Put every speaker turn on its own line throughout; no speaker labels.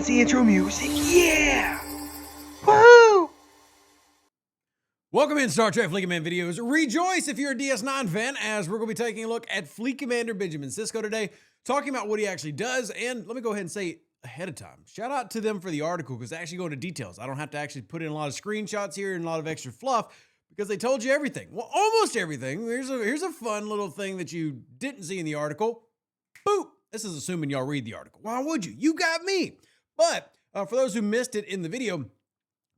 fancy intro music. Yeah! Woohoo!
Welcome in Star Trek Fleet Command videos. Rejoice if you're a DS9 fan, as we're going to be taking a look at Fleet Commander Benjamin Sisko today, talking about what he actually does. And let me go ahead and say ahead of time, shout out to them for the article, because they actually go into details. I don't have to actually put in a lot of screenshots here and a lot of extra fluff, because they told you everything. Well, almost everything. Here's a fun little thing that you didn't see in the article. Boop! This is assuming y'all read the article. Why would you? You got me. But for those who missed it in the video,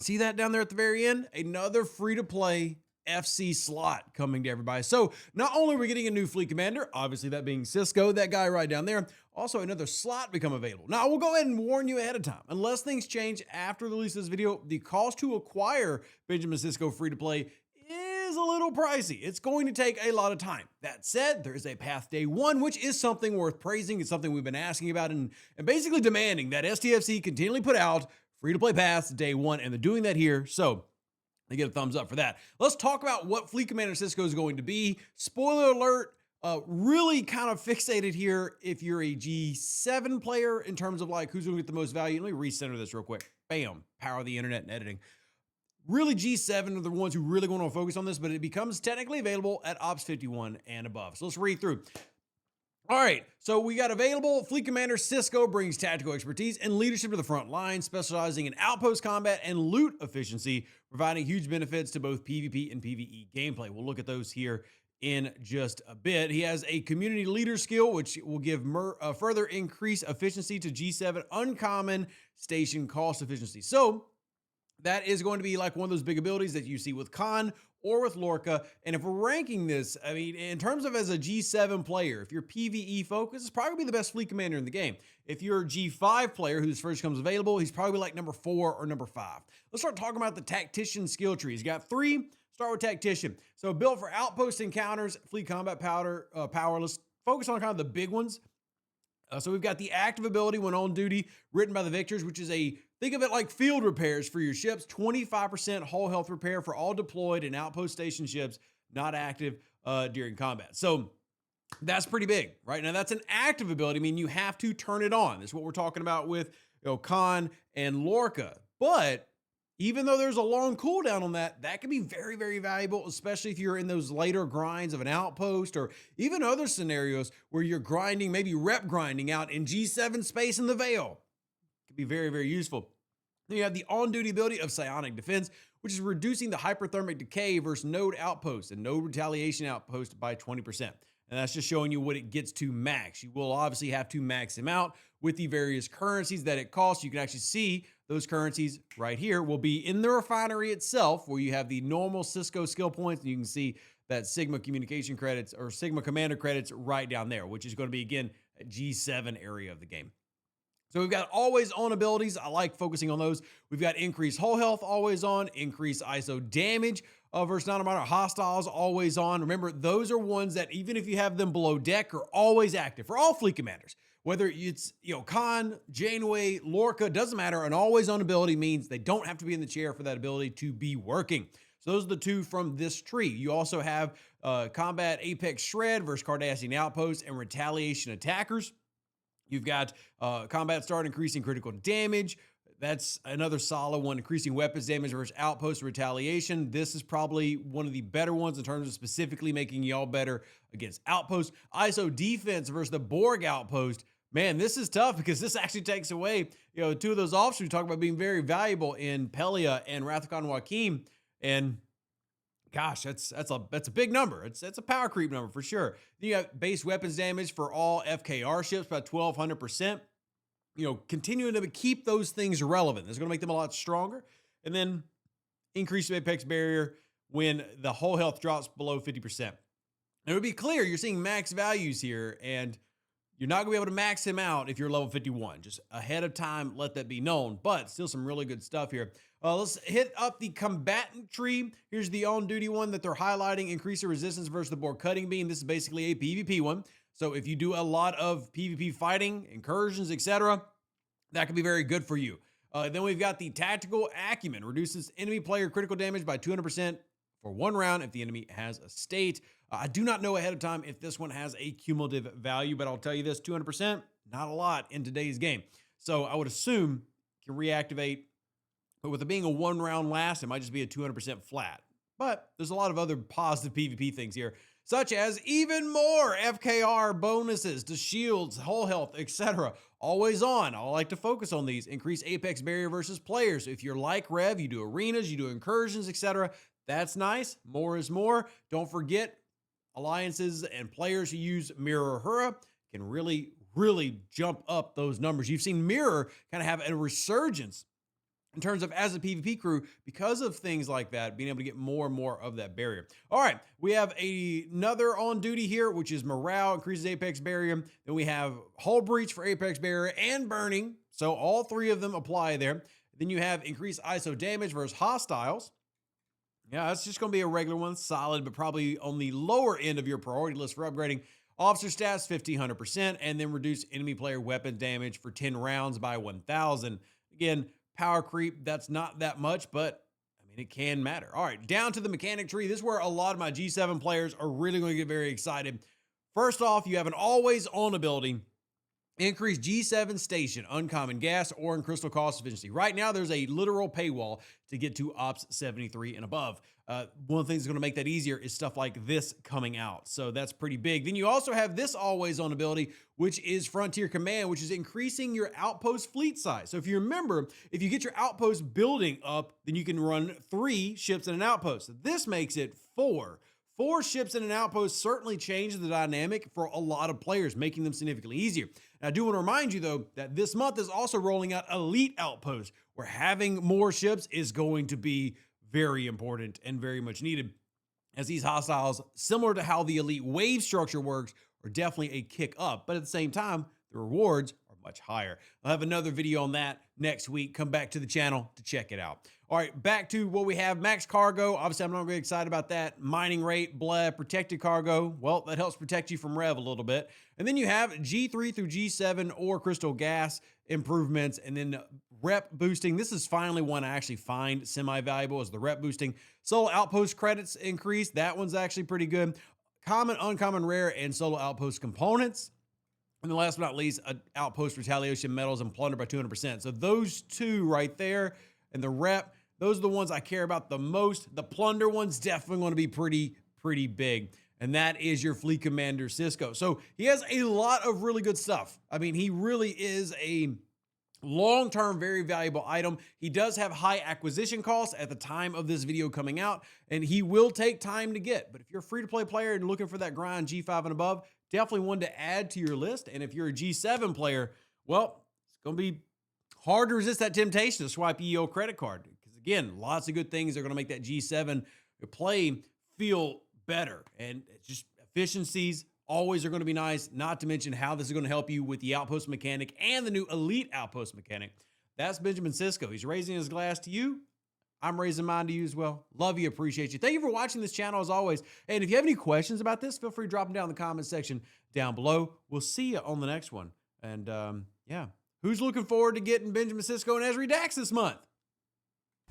see that down there at the very end? Another free-to-play FC slot coming to everybody. So not only are we getting a new fleet commander, obviously that being Sisko, that guy right down there, also another slot become available. Now, I will go ahead and warn you ahead of time. Unless things change after the release of this video, the cost to acquire Benjamin Sisko free-to-play is a little pricey. It's going to take a lot of time. That said, there is a path day one, which is something worth praising. It's something we've been asking about and basically demanding that STFC continually put out free-to-play paths day one, and they're doing that here, so they get a thumbs up for that. Let's talk about what Fleet Commander Sisko is going to be. Spoiler alert, really kind of fixated here if you're a G7 player in terms of like who's going to get the most value. Let me recenter this real quick. Bam, power of the internet and editing. Really, G7 are the ones who really want to focus on this, but it becomes technically available at Ops 51 and above. So let's read through. All right, so we got available. Fleet Commander Sisko brings tactical expertise and leadership to the front line, specializing in outpost combat and loot efficiency, providing huge benefits to both PvP and PvE gameplay. We'll look at those here in just a bit. He has a community leader skill, which will give further increased efficiency to G7 uncommon station cost efficiency. So that is going to be like one of those big abilities that you see with Khan or with Lorca. And if we're ranking this, I mean, in terms of as a G7 player, if you're PvE focused, it's probably gonna be the best fleet commander in the game. If you're a G5 player whose first comes available, he's probably like number 4 or number 5. Let's start talking about the Tactician skill tree. He's got 3. Start with Tactician. So built for outpost encounters, fleet combat power. Let's focus on kind of the big ones. So we've got the active ability when on duty, written by the victors, which is think of it like field repairs for your ships, 25% whole health repair for all deployed and outpost station ships not active during combat. So that's pretty big, right? Now that's an active ability. I mean, you have to turn it on. That's what we're talking about with Khan and Lorca. But even though there's a long cooldown on that, that can be very, very valuable, especially if you're in those later grinds of an outpost or even other scenarios where you're grinding, maybe rep grinding out in G7 space in the Veil. It can be very, very useful. Then you have the on-duty ability of Psionic Defense, which is reducing the hyperthermic decay versus node outpost and node retaliation outpost by 20%. And that's just showing you what it gets to max. You will obviously have to max him out with the various currencies that it costs. You can actually see those currencies right here will be in the refinery itself, where you have the normal Sisko skill points. And you can see that Sigma communication credits or Sigma commander credits right down there, which is going to be, again, a G7 area of the game. So we've got always on abilities. I like focusing on those. We've got increased whole health, always on, increased ISO damage versus non-amount hostiles, always on. Remember, those are ones that even if you have them below deck are always active for all fleet commanders. Whether it's, Khan, Janeway, Lorca, doesn't matter. An always on ability means they don't have to be in the chair for that ability to be working. So those are the two from this tree. You also have Combat Apex Shred versus Cardassian Outposts and Retaliation Attackers. You've got Combat Start increasing critical damage. That's another solid one, increasing weapons damage versus Outpost Retaliation. This is probably one of the better ones in terms of specifically making y'all better against Outpost. ISO Defense versus the Borg Outpost. Man, this is tough because this actually takes away, two of those officers we talk about being very valuable in Pelia and Wrath of Khan Joaquin. And gosh, that's a big number. It's a power creep number for sure. Then you have base weapons damage for all FKR ships, about 1,200%. Continuing to keep those things relevant. That's going to make them a lot stronger. And then increase the apex barrier when the whole health drops below 50%. And to be clear, you're seeing max values here, and you're not going to be able to max him out if you're level 51. Just ahead of time, let that be known. But still some really good stuff here. Let's hit up the combatant tree. Here's the on-duty one that they're highlighting. Increase the resistance versus the Borg cutting beam. This is basically a PvP one. So if you do a lot of PvP fighting, incursions, etc., that could be very good for you. Then we've got the tactical acumen. Reduces enemy player critical damage by 200% for 1 round if the enemy has a state. I do not know ahead of time if this one has a cumulative value, but I'll tell you this, 200%, not a lot in today's game. So I would assume can reactivate. But with it being a 1-round last, it might just be a 200% flat. But there's a lot of other positive PvP things here, such as even more FKR bonuses to shields, hull health, etc. Always on. I like to focus on these. Increase Apex barrier versus players. If you're like Rev, you do arenas, you do incursions, etc. That's nice. More is more. Don't forget, alliances and players who use Mirror Hura can really jump up those numbers. You've seen Mirror kind of have a resurgence in terms of as a PvP crew because of things like that, being able to get more and more of that barrier. All right, we have another on duty here, which is morale, increases Apex barrier. Then we have hull breach for Apex barrier and burning. So all three of them apply there. Then you have increased ISO damage versus hostiles. Yeah, that's just going to be a regular one, solid, but probably on the lower end of your priority list for upgrading. Officer stats, 1500%, and then reduce enemy player weapon damage for 10 rounds by 1,000. Again, power creep, that's not that much, but I mean, it can matter. All right, down to the mechanic tree. This is where a lot of my G7 players are really going to get very excited. First off, you have an always on ability. Increase G7 station, uncommon gas, or in crystal cost efficiency. Right now, there's a literal paywall to get to Ops 73 and above. One of the things that's going to make that easier is stuff like this coming out. So that's pretty big. Then you also have this always on ability, which is Frontier Command, which is increasing your outpost fleet size. So if you remember, if you get your outpost building up, then you can run 3 ships in an outpost. This makes it 4. 4 ships in an outpost certainly changes the dynamic for a lot of players, making them significantly easier. Now, I do want to remind you, though, that this month is also rolling out Elite Outposts, where having more ships is going to be very important and very much needed, as these hostiles, similar to how the Elite wave structure works, are definitely a kick up. But at the same time, the rewards are much higher. I'll have another video on that next week. Come back to the channel to check it out. All right, back to what we have. Max cargo. Obviously, I'm not really excited about that. Mining rate, blah, protected cargo. Well, that helps protect you from Rev a little bit. And then you have G3 through G7 or crystal gas improvements, and then rep boosting. This is finally one I actually find semi-valuable, is the rep boosting. Solo outpost credits increase. That one's actually pretty good. Common, uncommon, rare, and solo outpost components. And then last but not least, outpost retaliation medals and plunder by 200%. So those two right there and the rep, those are the ones I care about the most. The plunder one's definitely going to be pretty big. And that is your Fleet Commander Sisko. So he has a lot of really good stuff. I mean, he really is a long-term, very valuable item. He does have high acquisition costs at the time of this video coming out, and he will take time to get. But if you're a free-to-play player and looking for that grind G5 and above, definitely one to add to your list. And if you're a G7 player, well, it's going to be hard to resist that temptation to swipe EO credit card. Because again, lots of good things are going to make that G7 play feel better. And it's just efficiencies always are going to be nice, not to mention how this is going to help you with the outpost mechanic and the new elite outpost mechanic. That's Benjamin Sisko. He's raising his glass to you. I'm raising mine to you as well. Love you, appreciate you. Thank you for watching this channel as always. And if you have any questions about this, feel free to drop them down in the comment section down below. We'll see you on the next one. And yeah, who's looking forward to getting Benjamin Sisko and Esri Dax this month?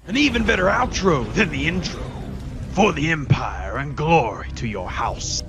An even better outro than the intro. For the Empire and glory to your house.